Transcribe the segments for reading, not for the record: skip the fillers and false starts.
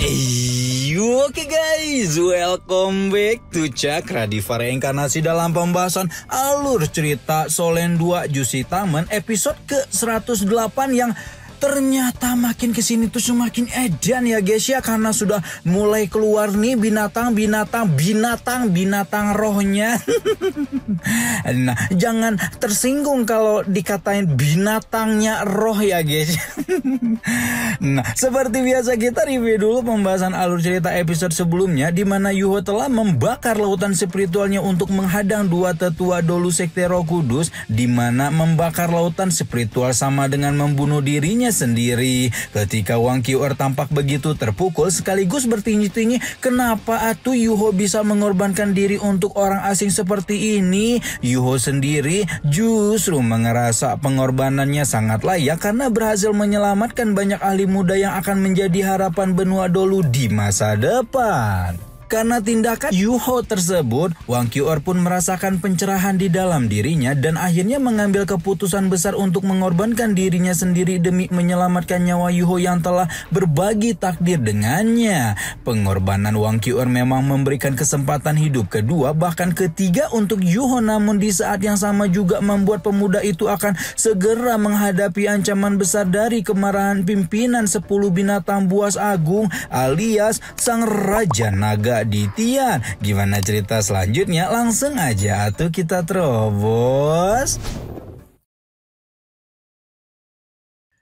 Oke guys, welcome back to Cakra Diva Reinkarnasi dalam pembahasan alur cerita Solen 2 Jusitamen episode ke-108 yang ternyata makin kesini tuh semakin edan ya guys ya, karena sudah mulai keluar nih binatang rohnya. Nah, jangan tersinggung kalau dikatain binatangnya roh ya guys. Nah, seperti biasa kita review dulu pembahasan alur cerita episode sebelumnya, di mana Yuho telah membakar lautan spiritualnya untuk menghadang dua tetua dolu sekte Roh Kudus, di mana membakar lautan spiritual sama dengan membunuh dirinya sendiri. Ketika Wang Qiu'er tampak begitu terpukul sekaligus bertinggi-tinggi, kenapa atuh Yuho bisa mengorbankan diri untuk orang asing seperti ini? Yuho sendiri justru merasa pengorbanannya sangat layak karena berhasil menyelamatkan banyak ahli muda yang akan menjadi harapan benua dolu di masa depan. Karena tindakan Yuho tersebut, Wang Qiu'er pun merasakan pencerahan di dalam dirinya dan akhirnya mengambil keputusan besar untuk mengorbankan dirinya sendiri demi menyelamatkan nyawa Yuho yang telah berbagi takdir dengannya. Pengorbanan Wang Qiu'er memang memberikan kesempatan hidup kedua, bahkan ketiga untuk Yuho, namun di saat yang sama juga membuat pemuda itu akan segera menghadapi ancaman besar dari kemarahan pimpinan 10 binatang buas agung alias Sang Raja Naga di Tian. Gimana cerita selanjutnya? Langsung aja atuh kita terobos.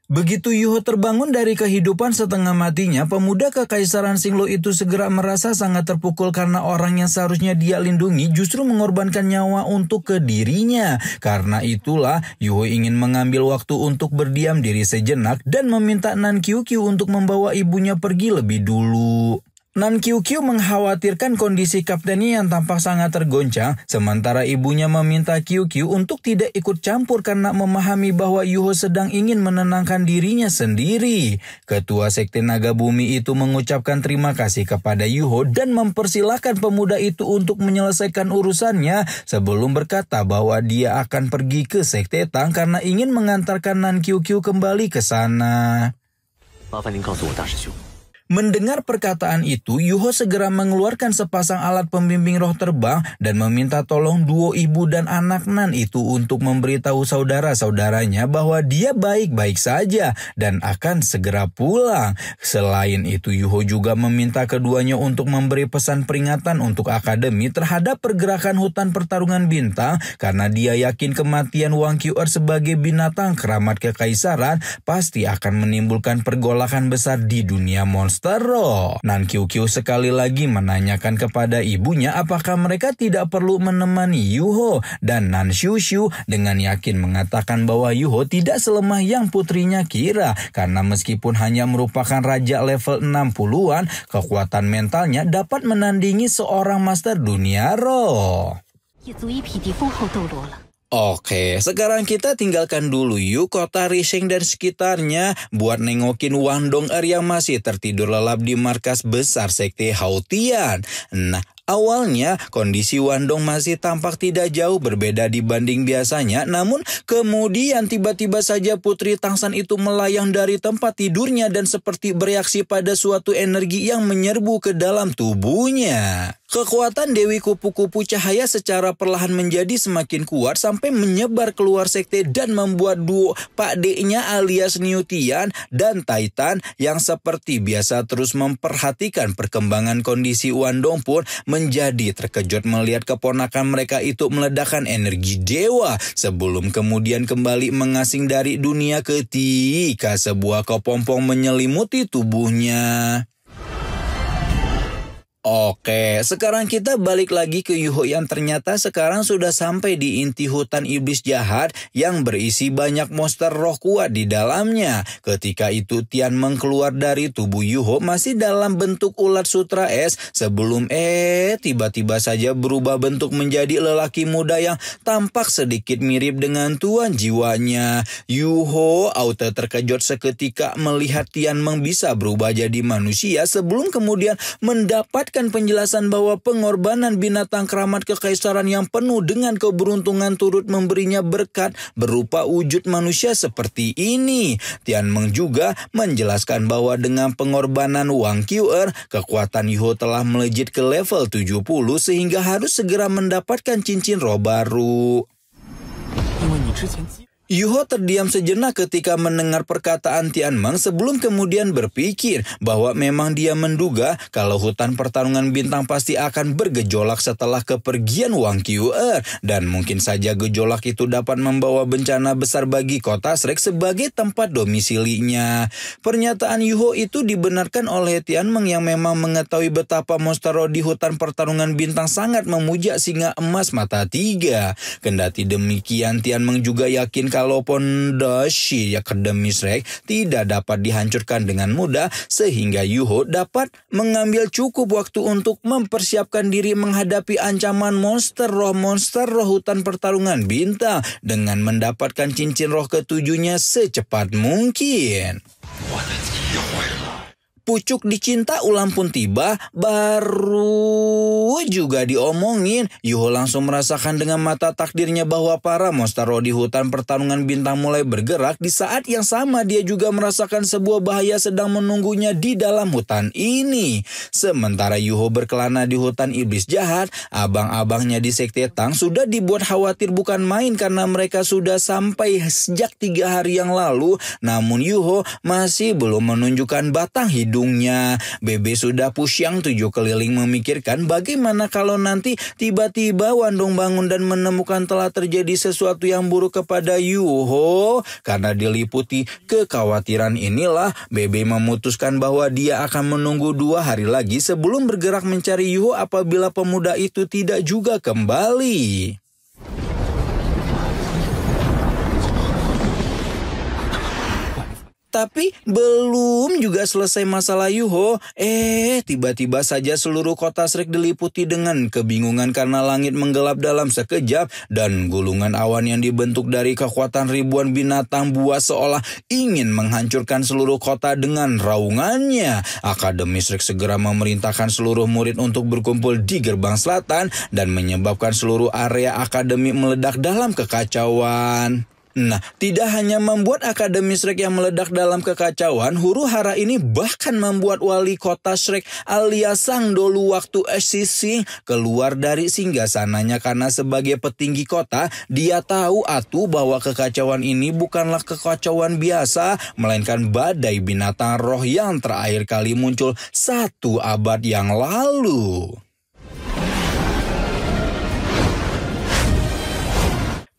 Begitu Yuho terbangun dari kehidupan setengah matinya, pemuda kekaisaran Xinglo itu segera merasa sangat terpukul karena orang yang seharusnya dia lindungi justru mengorbankan nyawa untuk ke dirinya. Karena itulah Yuho ingin mengambil waktu untuk berdiam diri sejenak dan meminta Nan Qiuqiu untuk membawa ibunya pergi lebih dulu. Nan Qiuqiu mengkhawatirkan kondisi kaptennya yang tampak sangat tergoncang, sementara ibunya meminta Qiuqiu untuk tidak ikut campur karena memahami bahwa Yuho sedang ingin menenangkan dirinya sendiri. Ketua Sekte Naga Bumi itu mengucapkan terima kasih kepada Yuho dan mempersilahkan pemuda itu untuk menyelesaikan urusannya sebelum berkata bahwa dia akan pergi ke Sekte Tang karena ingin mengantarkan Nan Qiuqiu kembali ke sana. Mendengar perkataan itu, Yuho segera mengeluarkan sepasang alat pembimbing roh terbang dan meminta tolong duo ibu dan anak Nan itu untuk memberitahu saudara-saudaranya bahwa dia baik-baik saja dan akan segera pulang. Selain itu, Yuho juga meminta keduanya untuk memberi pesan peringatan untuk akademi terhadap pergerakan hutan pertarungan bintang karena dia yakin kematian Wang Qiu'er sebagai binatang keramat kekaisaran pasti akan menimbulkan pergolakan besar di dunia monster. Nan Qiuqiu sekali lagi menanyakan kepada ibunya apakah mereka tidak perlu menemani Yuho, dan Nan Xiushu dengan yakin mengatakan bahwa Yuho tidak selemah yang putrinya kira karena meskipun hanya merupakan raja level 60-an, kekuatan mentalnya dapat menandingi seorang master dunia roh. Oke, sekarang kita tinggalkan dulu yuk kota Risheng dan sekitarnya buat nengokin Wang Dong'er yang masih tertidur lelap di markas besar Sekte Haotian. Nah, awalnya kondisi Wang Dong masih tampak tidak jauh berbeda dibanding biasanya, namun kemudian tiba-tiba saja Putri Tangsan itu melayang dari tempat tidurnya dan seperti bereaksi pada suatu energi yang menyerbu ke dalam tubuhnya. Kekuatan Dewi Kupu-Kupu Cahaya secara perlahan menjadi semakin kuat sampai menyebar keluar sekte dan membuat duo Pak D-nya alias Niu Tian dan Titan yang seperti biasa terus memperhatikan perkembangan kondisi Wang Dong pun menjadi terkejut melihat keponakan mereka itu meledakkan energi dewa sebelum kemudian kembali mengasing dari dunia ketika sebuah kepompong menyelimuti tubuhnya. Oke, sekarang kita balik lagi ke Yuho yang ternyata sekarang sudah sampai di inti hutan iblis jahat yang berisi banyak monster roh kuat di dalamnya. Ketika itu Tian keluar dari tubuh Yuho masih dalam bentuk ulat sutra es sebelum tiba-tiba saja berubah bentuk menjadi lelaki muda yang tampak sedikit mirip dengan tuan jiwanya. Yuho auto terkejut seketika melihat Tian bisa berubah jadi manusia sebelum kemudian mendapat mendapatkan penjelasan bahwa pengorbanan binatang keramat kekaisaran yang penuh dengan keberuntungan turut memberinya berkat berupa wujud manusia seperti ini. Tianmeng juga menjelaskan bahwa dengan pengorbanan Wang Qiu'er, kekuatan Yuho telah melejit ke level 70 sehingga harus segera mendapatkan cincin roh baru. Yuho terdiam sejenak ketika mendengar perkataan Tianmeng sebelum kemudian berpikir bahwa memang dia menduga kalau hutan pertarungan bintang pasti akan bergejolak setelah kepergian Wang Qiu'er, dan mungkin saja gejolak itu dapat membawa bencana besar bagi kota Shrek sebagai tempat domisilinya. Pernyataan Yuho itu dibenarkan oleh Tianmeng yang memang mengetahui betapa monster roh di hutan pertarungan bintang sangat memuja singa emas mata tiga. Kendati demikian, Tianmeng juga yakin kalau pondasi Akademi Shrek tidak dapat dihancurkan dengan mudah, sehingga Yuho dapat mengambil cukup waktu untuk mempersiapkan diri menghadapi ancaman monster roh hutan pertarungan bintang dengan mendapatkan cincin roh ketujuhnya secepat mungkin. Pucuk dicinta ulang pun tiba, baru juga diomongin. Yuho langsung merasakan dengan mata takdirnya bahwa para monster roh di hutan pertarungan bintang mulai bergerak. Di saat yang sama dia juga merasakan sebuah bahaya sedang menunggunya di dalam hutan ini. Sementara Yuho berkelana di hutan iblis jahat, abang-abangnya di Sekte Tang sudah dibuat khawatir bukan main karena mereka sudah sampai sejak 3 hari yang lalu. Namun Yuho masih belum menunjukkan batang hidungnya. Bebe sudah pusyang 7 keliling memikirkan bagaimana kalau nanti tiba-tiba Wandong bangun dan menemukan telah terjadi sesuatu yang buruk kepada Yuho. Karena diliputi kekhawatiran inilah, Bebe memutuskan bahwa dia akan menunggu 2 hari lagi sebelum bergerak mencari Yuho apabila pemuda itu tidak juga kembali. Tapi belum juga selesai masalah Yuho, tiba-tiba saja seluruh kota Shrek diliputi dengan kebingungan karena langit menggelap dalam sekejap dan gulungan awan yang dibentuk dari kekuatan ribuan binatang buas seolah ingin menghancurkan seluruh kota dengan raungannya. Akademi Shrek segera memerintahkan seluruh murid untuk berkumpul di gerbang selatan dan menyebabkan seluruh area akademi meledak dalam kekacauan. Nah, tidak hanya membuat Akademi Shrek yang meledak dalam kekacauan, huru hara ini bahkan membuat wali kota Shrek alias Sang Dolu waktu Sising keluar dari singgasananya karena sebagai petinggi kota, dia tahu bahwa kekacauan ini bukanlah kekacauan biasa, melainkan badai binatang roh yang terakhir kali muncul 1 abad yang lalu.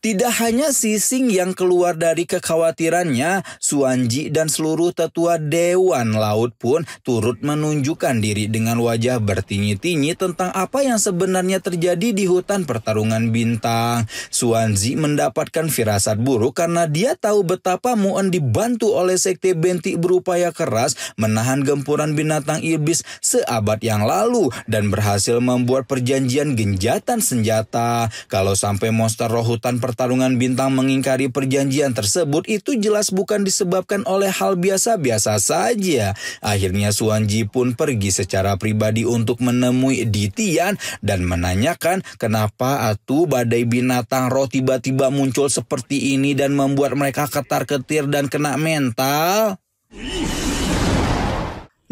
Tidak hanya Sising yang keluar dari kekhawatirannya, Suanji dan seluruh tetua Dewan Laut pun turut menunjukkan diri dengan wajah bertinyi-tinyi tentang apa yang sebenarnya terjadi di hutan pertarungan bintang. Suanji mendapatkan firasat buruk karena dia tahu betapa Mu'en dibantu oleh Sekte Bentik berupaya keras menahan gempuran binatang iblis seabad yang lalu dan berhasil membuat perjanjian genjatan senjata. Kalau sampai monster roh hutan pertarungan bintang mengingkari perjanjian tersebut, itu jelas bukan disebabkan oleh hal biasa-biasa saja. Akhirnya Suanji pun pergi secara pribadi untuk menemui Ditian dan menanyakan kenapa badai binatang roh tiba-tiba muncul seperti ini dan membuat mereka ketar-ketir dan kena mental.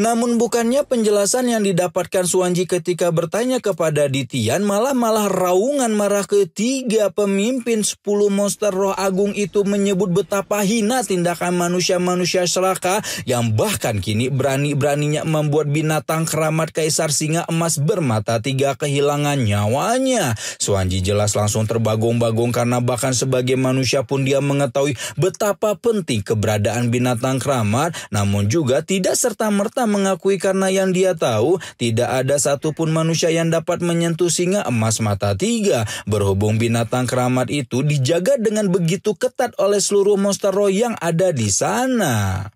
Namun bukannya penjelasan yang didapatkan Suanji ketika bertanya kepada Ditian, malah raungan marah ketiga pemimpin 10 monster roh agung itu menyebut betapa hina tindakan manusia-manusia serakah yang bahkan kini berani-beraninya membuat binatang keramat Kaisar Singa Emas bermata 3 kehilangan nyawanya. Suanji jelas langsung terbagong-bagong karena bahkan sebagai manusia pun dia mengetahui betapa penting keberadaan binatang keramat, namun juga tidak serta-merta mengakui karena yang dia tahu tidak ada satupun manusia yang dapat menyentuh singa emas mata 3. Berhubung binatang keramat itu dijaga dengan begitu ketat oleh seluruh monster roh yang ada di sana.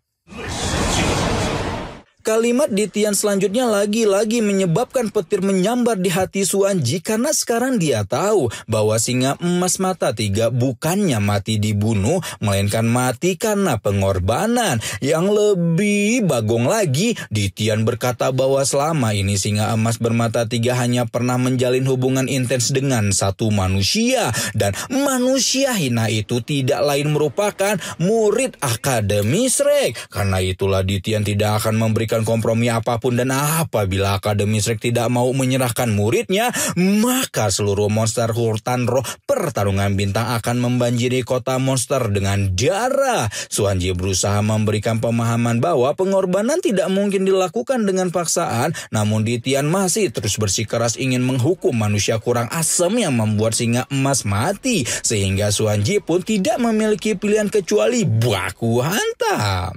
Kalimat di Tian selanjutnya lagi-lagi menyebabkan petir menyambar di hati Suanji karena sekarang dia tahu bahwa singa emas mata 3 bukannya mati dibunuh, melainkan mati karena pengorbanan. Yang lebih bagong lagi, di Tian berkata bahwa selama ini singa emas bermata 3 hanya pernah menjalin hubungan intens dengan satu manusia, dan manusia hina itu tidak lain merupakan murid Akademi Shrek. Karena itulah di Tian tidak akan memberikan kompromi apapun, dan apabila Akademi Shrek tidak mau menyerahkan muridnya, maka seluruh monster hutan roh pertarungan bintang akan membanjiri kota monster dengan darah. Suanji berusaha memberikan pemahaman bahwa pengorbanan tidak mungkin dilakukan dengan paksaan, namun di Tian masih terus bersikeras ingin menghukum manusia kurang asem yang membuat singa emas mati, sehingga Suanji pun tidak memiliki pilihan kecuali baku hantam.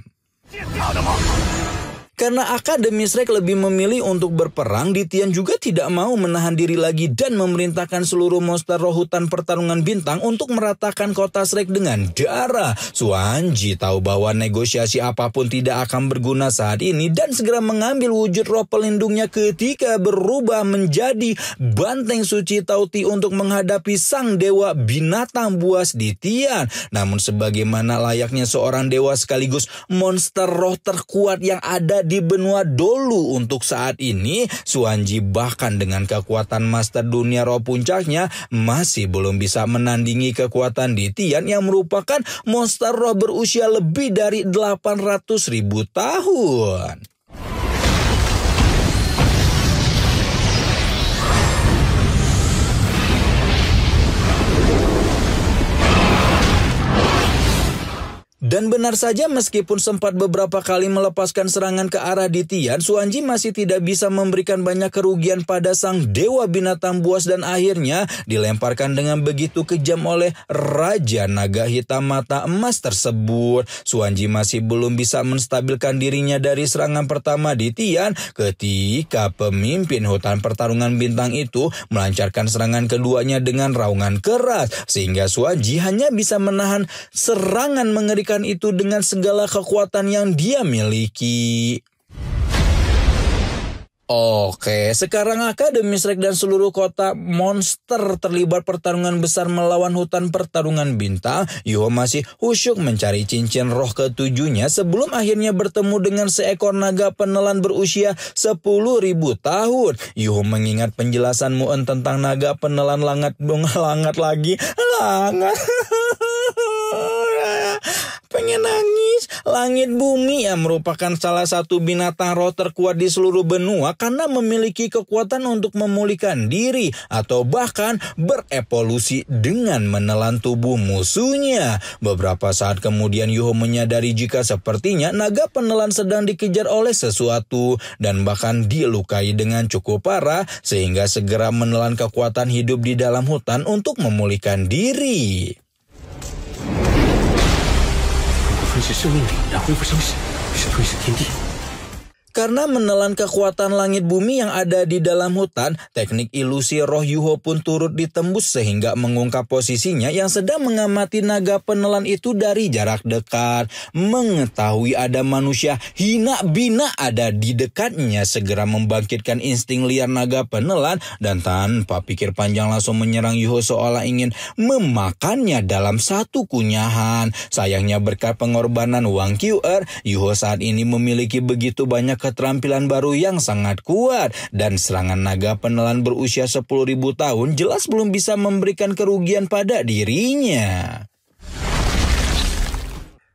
Karena Akademi Shrek lebih memilih untuk berperang, di Tian juga tidak mau menahan diri lagi dan memerintahkan seluruh monster roh hutan pertarungan bintang untuk meratakan kota Shrek dengan darah. Suanji tahu bahwa negosiasi apapun tidak akan berguna saat ini dan segera mengambil wujud roh pelindungnya ketika berubah menjadi banteng suci Tauti untuk menghadapi sang dewa binatang buas di Tian. Namun sebagaimana layaknya seorang dewa sekaligus monster roh terkuat yang ada di benua Dolu untuk saat ini, Suanji bahkan dengan kekuatan master dunia roh puncaknya masih belum bisa menandingi kekuatan di Tian yang merupakan monster roh berusia lebih dari 800.000 tahun. Dan benar saja, meskipun sempat beberapa kali melepaskan serangan ke arah di Tian, Suanji masih tidak bisa memberikan banyak kerugian pada sang dewa binatang buas dan akhirnya dilemparkan dengan begitu kejam oleh Raja Naga Hitam Mata Emas tersebut. Suanji masih belum bisa menstabilkan dirinya dari serangan pertama di Tian ketika pemimpin hutan pertarungan bintang itu melancarkan serangan keduanya dengan raungan keras, sehingga Suanji hanya bisa menahan serangan mengerikan itu dengan segala kekuatan yang dia miliki. Oke, sekarang Akademi Shrek dan seluruh kota monster terlibat pertarungan besar melawan hutan pertarungan bintang. Yuho masih khusyuk mencari cincin roh ketujuhnya sebelum akhirnya bertemu dengan seekor naga penelan berusia 10.000 tahun. Yuho mengingat penjelasan Muen tentang naga penelan langat lagi. Pengen nangis. Langit bumi yang merupakan salah satu binatang roh terkuat di seluruh benua karena memiliki kekuatan untuk memulihkan diri atau bahkan berevolusi dengan menelan tubuh musuhnya. Beberapa saat kemudian Yuho menyadari jika sepertinya naga penelan sedang dikejar oleh sesuatu dan bahkan dilukai dengan cukup parah, sehingga segera menelan kekuatan hidup di dalam hutan untuk memulihkan diri. 分是生命力，然恢复生死，是吞噬天地。 Karena menelan kekuatan langit bumi yang ada di dalam hutan, teknik ilusi roh Yuho pun turut ditembus sehingga mengungkap posisinya yang sedang mengamati naga penelan itu dari jarak dekat. Mengetahui ada manusia hina bina ada di dekatnya, segera membangkitkan insting liar naga penelan dan tanpa pikir panjang langsung menyerang Yuho seolah ingin memakannya dalam satu kunyahan. Sayangnya berkat pengorbanan Wang Qiu'er, Yuho saat ini memiliki begitu banyak keterampilan baru yang sangat kuat dan serangan naga penelan berusia 10.000 tahun jelas belum bisa memberikan kerugian pada dirinya.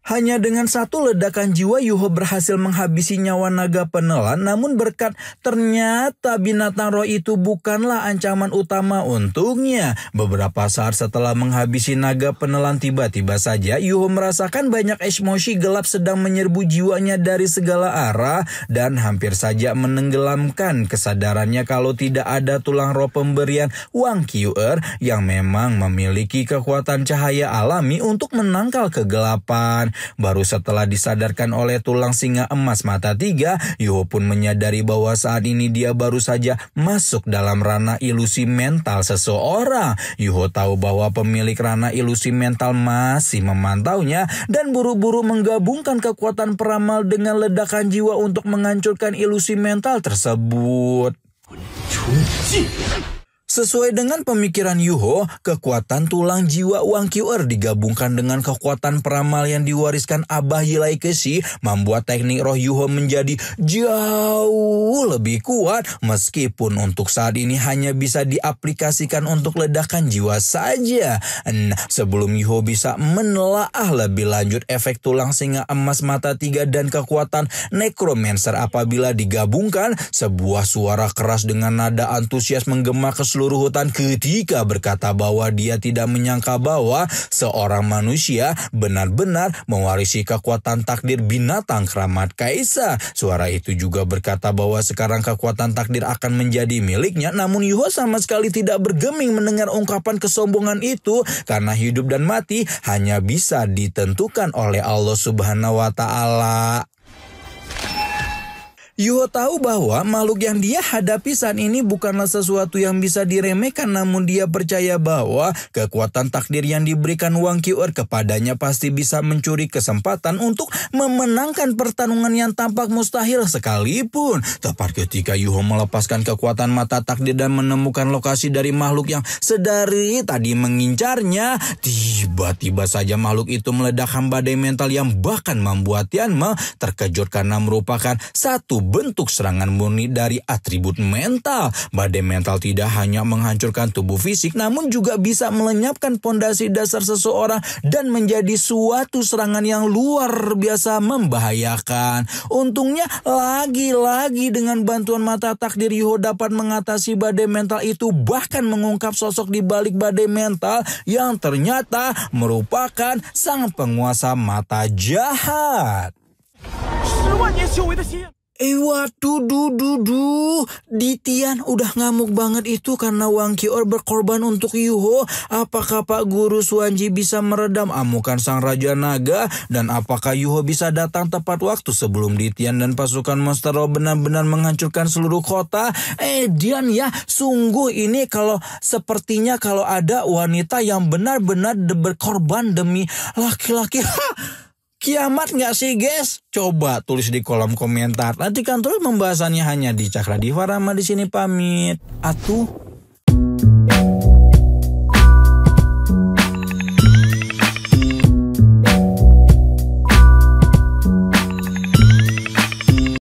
Hanya dengan satu ledakan jiwa Yuho berhasil menghabisi nyawa naga penelan, namun berkat ternyata binatang roh itu bukanlah ancaman utama untuknya. Beberapa saat setelah menghabisi naga penelan, tiba-tiba saja Yuho merasakan banyak emosi gelap sedang menyerbu jiwanya dari segala arah dan hampir saja menenggelamkan kesadarannya kalau tidak ada tulang roh pemberian Wang Qiu'er yang memang memiliki kekuatan cahaya alami untuk menangkal kegelapan. Baru setelah disadarkan oleh tulang singa emas mata 3, Yuho pun menyadari bahwa saat ini dia baru saja masuk dalam ranah ilusi mental seseorang. Yuho tahu bahwa pemilik ranah ilusi mental masih memantaunya dan buru-buru menggabungkan kekuatan peramal dengan ledakan jiwa untuk menghancurkan ilusi mental tersebut. Sesuai dengan pemikiran Yuho, kekuatan tulang jiwa Wang Qiu'er digabungkan dengan kekuatan peramal yang diwariskan Abah Yilai Kexi membuat teknik roh Yuho menjadi jauh lebih kuat meskipun untuk saat ini hanya bisa diaplikasikan untuk ledakan jiwa saja. Nah, sebelum Yuho bisa menelaah lebih lanjut efek tulang singa emas mata 3 dan kekuatan necromancer apabila digabungkan, sebuah suara keras dengan nada antusias menggema ke seluruh hutan ketika berkata bahwa dia tidak menyangka bahwa seorang manusia benar-benar mewarisi kekuatan takdir binatang keramat kaisa. Suara itu juga berkata bahwa sekarang kekuatan takdir akan menjadi miliknya, namun Yuho sama sekali tidak bergeming mendengar ungkapan kesombongan itu karena hidup dan mati hanya bisa ditentukan oleh Allah Subhanahu wa Ta'ala. Yuho tahu bahwa makhluk yang dia hadapi saat ini bukanlah sesuatu yang bisa diremehkan, namun dia percaya bahwa kekuatan takdir yang diberikan Wang Qiu'er kepadanya pasti bisa mencuri kesempatan untuk memenangkan pertarungan yang tampak mustahil sekalipun. Tepat ketika Yuho melepaskan kekuatan mata takdir dan menemukan lokasi dari makhluk yang sedari tadi mengincarnya, tiba-tiba saja makhluk itu meledakkan badai mental yang bahkan membuat Tianme terkejut karena merupakan satu bentuk serangan murni dari atribut mental. Badai mental tidak hanya menghancurkan tubuh fisik, namun juga bisa melenyapkan pondasi dasar seseorang dan menjadi suatu serangan yang luar biasa membahayakan. Untungnya lagi-lagi dengan bantuan mata takdir Yuho dapat mengatasi badai mental itu, bahkan mengungkap sosok di balik badai mental yang ternyata merupakan sang penguasa mata jahat. Waduh, Ditian udah ngamuk banget itu karena Wang Qiu'er berkorban untuk Yuho. Apakah Pak Guru Xuanji bisa meredam amukan sang Raja Naga? Dan apakah Yuho bisa datang tepat waktu sebelum Ditian dan pasukan monster roh benar-benar menghancurkan seluruh kota? Dian ya, sungguh ini sepertinya kalau ada wanita yang benar-benar berkorban demi laki-laki. Kiamat nggak sih guys? Coba tulis di kolom komentar. Nantikan terus pembahasannya hanya di Cakra Diva Rama. Di sini pamit. Atuh.